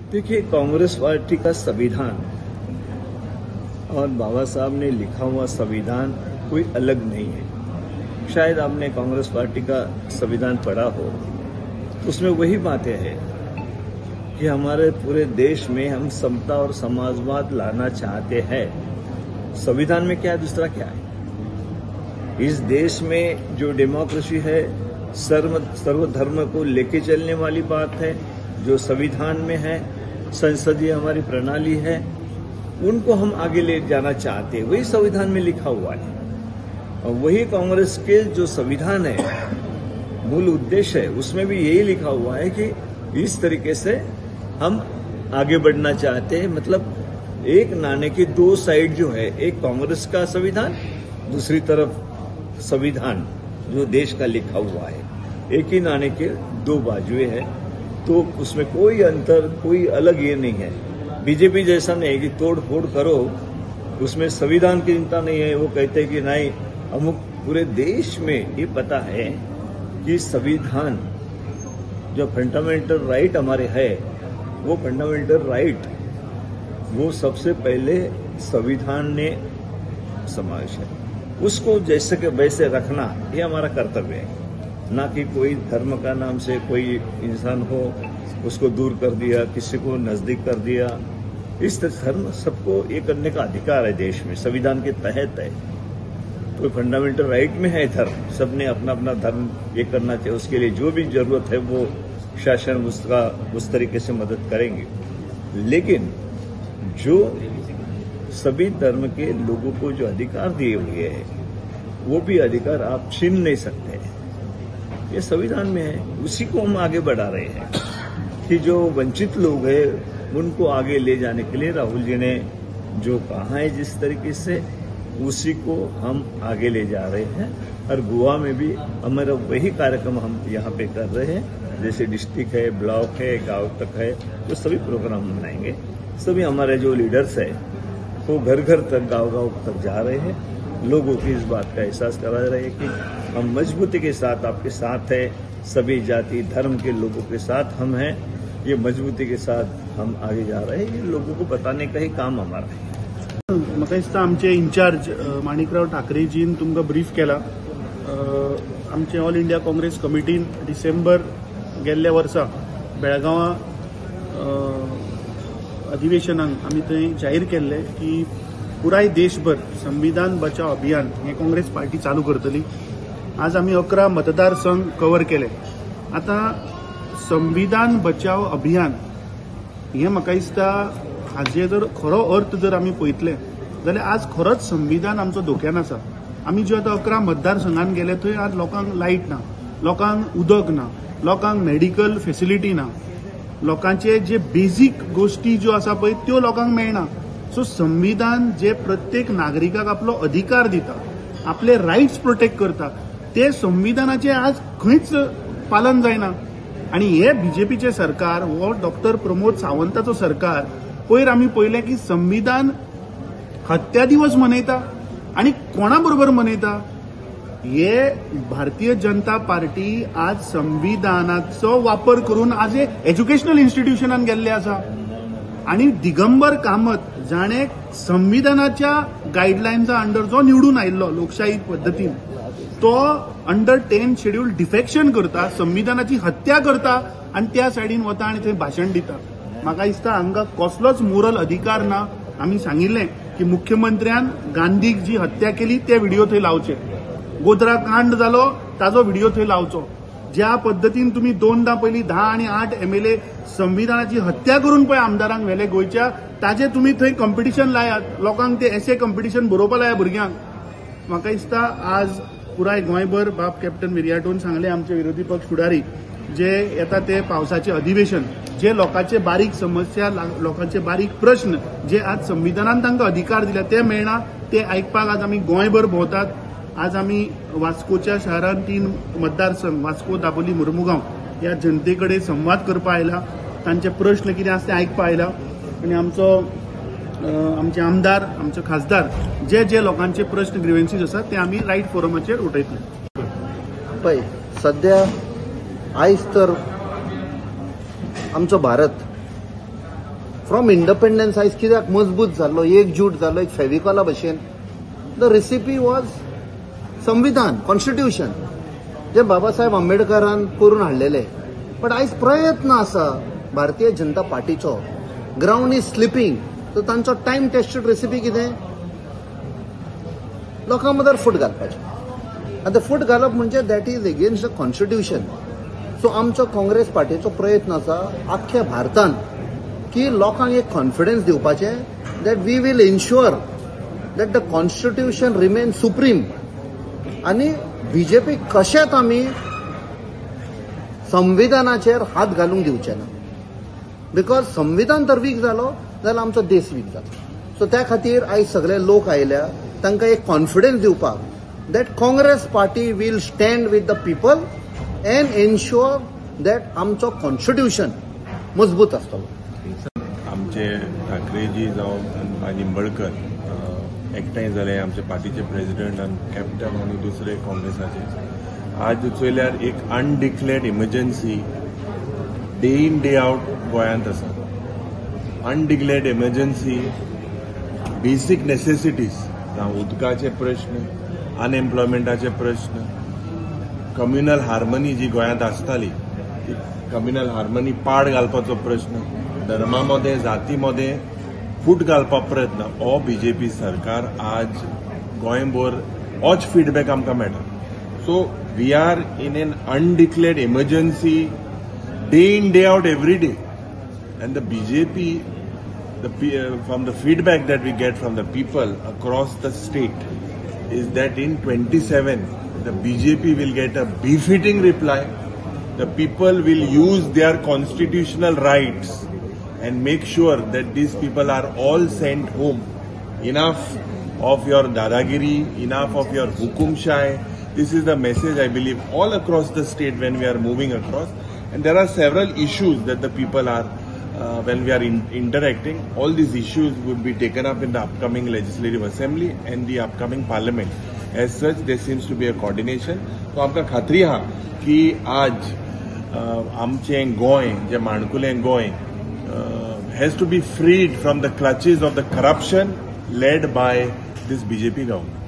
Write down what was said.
देखिए, कांग्रेस पार्टी का संविधान और बाबा साहब ने लिखा हुआ संविधान कोई अलग नहीं है। शायद आपने कांग्रेस पार्टी का संविधान पढ़ा हो, उसमें वही बातें हैं कि हमारे पूरे देश में हम समता और समाजवाद लाना चाहते हैं। संविधान में क्या है, दूसरा क्या है? इस देश में जो डेमोक्रेसी है, सर्वधर्म को लेके चलने वाली बात है, जो संविधान में है, संसदीय हमारी प्रणाली है, उनको हम आगे ले जाना चाहते हैं। वही संविधान में लिखा हुआ है और वही कांग्रेस के जो संविधान है, मूल उद्देश्य है, उसमें भी यही लिखा हुआ है कि इस तरीके से हम आगे बढ़ना चाहते हैं। मतलब एक नाणे की दो साइड जो है, एक कांग्रेस का संविधान, दूसरी तरफ संविधान जो देश का लिखा हुआ है। एक ही नाणे के दो बाजुएं हैं, तो उसमें कोई अंतर, कोई अलग ये नहीं है। बीजेपी जैसा नहीं है कि तोड़ फोड़ करो, उसमें संविधान की चिंता नहीं है। वो कहते हैं कि नहीं, अमुक पूरे देश में ये पता है कि संविधान जो फंडामेंटल राइट हमारे है, वो फंडामेंटल राइट वो सबसे पहले संविधान ने समावेश है। उसको जैसे के वैसे रखना ये हमारा कर्तव्य है, ना कि कोई धर्म का नाम से कोई इंसान हो उसको दूर कर दिया, किसी को नजदीक कर दिया। इस धर्म सबको ये करने का अधिकार है देश में, संविधान के तहत है। कोई फंडामेंटल राइट में है धर्म, सबने अपना अपना धर्म ये करना चाहिए। उसके लिए जो भी जरूरत है वो शासन उसका उस तरीके से मदद करेंगे। लेकिन जो सभी धर्म के लोगों को जो अधिकार दिए हुए हैं, वो भी अधिकार आप छीन नहीं सकते। ये संविधान में है, उसी को हम आगे बढ़ा रहे हैं कि जो वंचित लोग हैं उनको आगे ले जाने के लिए राहुल जी ने जो कहा है, जिस तरीके से उसी को हम आगे ले जा रहे हैं। और गोवा में भी हमारा वही कार्यक्रम हम यहाँ पे कर रहे हैं। जैसे डिस्ट्रिक्ट है, ब्लॉक है, गांव तक है, तो सभी प्रोग्राम मनाएंगे। सभी हमारे जो लीडर्स है वो घर घर तक, गांव गांव तक जा रहे हैं, लोगों की इस बात का एहसास करा रहे हैं कि हम मजबूती के साथ आपके साथ है, सभी जाति धर्म के लोगों के साथ हम हैं। ये मजबूती के साथ हम आगे जा रहे हैं, ये लोगों को बताने का ही काम हमारा है। म्हाका दिसता आमचे इंचार्ज माणिकराव ठाकरेजीन तुमकां ब्रीफ केला। आमचे ऑल इंडिया काँग्रेस कमिटीन डिसेंबर गेल्ल्या वर्सा बेळगांवां अधिवेशनाक आमी थंय जाहीर केल्ले की पुराय देशभर संविधान बचाव अभियान हे काँग्रेस पार्टी चालू करतली। आज आमी 11 मतदारसंघ कव्हर केले। आता संविधान बचाव अभियान हे म्हाका दिसता हाचे जर खरो अर्थ जर आमी पळयतले जाल्यार आज खरोच संविधान आमचो धोक्यान आसा। आमी जे आता 11 मतदारसंघान गेले थंय आज लोकांक लायट ना, लोकांक उदक ना, लोकांक मेडिकल फेसिलिटी ना, लोकांचे जे बेसिक गोष्टी ज्यो आसा पळय त्यो लोकांक मेळना। सो संविधान जे प्रत्येक नागरिकाक आपलो अधिकार दिता, आपले रायट्स प्रोटेक्ट करता, ते संविधानाचे आज खंयच पालन जायना। आणि हे बीजेपीचे सरकार वो डॉक्टर प्रमोद सावंताचो सरकार पयर आमी पळयलें की संविधान हत्या दिवस मनयता आणि कोणा बरोबर मनयता। हे भारतीय जनता पार्टी आज संविधानाचो वापर करून आज एज्युकेशनल इन्स्टिट्यूशनान गेल्ले आसा आणि दिगंबर कामत जाणे संविधानाच्या गाईडलाईनचा अंडर जो निवडून आयिल्लो लोकशाही पद्धतीन, तो अंडर 10 शेड्यूल डिफेक्शन करता, संविधानाची हत्या करता आणि त्या सायडीन वता आणि थंय भाशण दिता। म्हाका दिसता हांगा कसलोच मोरल अधिकार ना। आमी सांगिल्लें की मुख्यमंत्र्यान गांधीक जी हत्या केली ते व्हिडिओ थंय लावचे, गोधरा कांड जालो ताजो व्हिडिओ थंय लावचो। ज्या पद्धतीन तुम्ही 2दा पयलीं 10 आणि 8 MLA संविधानाची हत्या करून पळय आमदारांक व्हेले गोंयच्या, ताजे तुम्ही थंय कॉम्पिटिशन लायात, लोकांक ते एसे कॉम्पिटिशन बरोवपा लाया भुरग्यांक। म्हाका दिसता आज पुराय गोंयभर बाब कॅप्टन विर्याटोन सांगले आमचे विरोधी पक्ष फुडारी, जे येता ते पावसाचे अधिवेशन, जे लोकांचे बारीक समस्या, लोकांचे बारीक प्रश्न जे आज संविधानान तांकां अधिकार दिला ते मेळना, ते आयकपाक आज आमी गोंयभर भोंवतात। आज आमी वास्कोच्या शहरान 3 मतदारसंघ वास्को, दाबोली, मुर्मुगांव या जनतेकडे संवाद करपा आयला, तांचे प्रश्न कितें आसा ते आयकपा आयला आणि आमचे आमदार, आमचे खासदार जे जे लोकांचे प्रश्न ग्रीव्हन्सीज आसात ते आमी रायट फोरमाचेर उठयतले। पळय सध्या आयज तर आमचो भारत फ्रॉम इंडिपेंडन्स आयज कित्याक मजबूत जाल्लो, एकजूट जाल्लो एक फेविकॉला भशेन. द रेसिपी वॉज संविधान, कॉन्स्टिट्यूशन, जे बाबासाहेब आंबेडकरान करून हाडलेले. बट आयज प्रयत्न आसा Bharatiya Janata पार्टीचो, ground is slipping. So तांचो टायम टेस्टेड रेसिपी कितें, लोकां मदर फूट घालपाचें. आनी ते फूट घालप म्हणजे that is against the constitution. So आमचो काँग्रेस पार्टीचो प्रयत्न आसा आख्ख्या भारतान की लोकांक एक कॉन्फिडन्स दिवपाचें that we will ensure that the constitution remain supreme. आनी बीजेपी कशेंच आमी संविधानाचेर हात घालूंक दिवचे ना. बिकॉज संविधान जर वीक जालो जाल्यार आमचो देश वीक जालो. सो त्या खातीर आयज सगळे लोक आयल्या तांकां एक कॉन्फिडन्स दिवपाक that Congress party will stand with the people and ensure that आमचो कॉन्स्टिट्यूशन मजबूत आसतलो. आमचे ठाकरेजी जावं आनी निंबळकर एकठांय जाले, आमचे पार्टीचे प्रेसिडेंट आनी कॅप्टन आनी दुसरे काँग्रेसाचे. आज चोयल्यार एक undeclared emergency day in day out गोंयांत आसा. अनडिक्लेअर्ड इमर्जन्सी बेसीक नेसेसिटीज जावं उदकाचे प्रश्न, अनएम्प्लॉयमेंटाचे प्रश्न, कम्युनल हार्मनी जी गोंयांत आसताली ती कम्युनल हार्मनी पाड घालपाचो प्रश्न, धर्मा मदें जाती मदें फूट घालपाक प्रयत्न हो बीजेपी सरकार आज गोंयभर होच फीडबॅक आमकां मेळटा. So we are in an undeclared emergency day in day out every day. And the BJP, from the feedback that we get from the people across the state, is that in 27, the BJP will get a befitting reply. The people will use their constitutional rights and make sure that these people are all sent home. Enough of your dadagiri, enough of your hukumshai. This is the message, I believe, all across the state when we are moving across. And there are several issues that the people are when we are interacting. All these issues will be taken up in the upcoming legislative assembly and the upcoming parliament. As such, there seems to be a coordination. So आमकां खात्री आहा की आज आमचें गोंय, जे माणकुलें Goa, has to be freed from the clutches of the corruption led by this BJP government.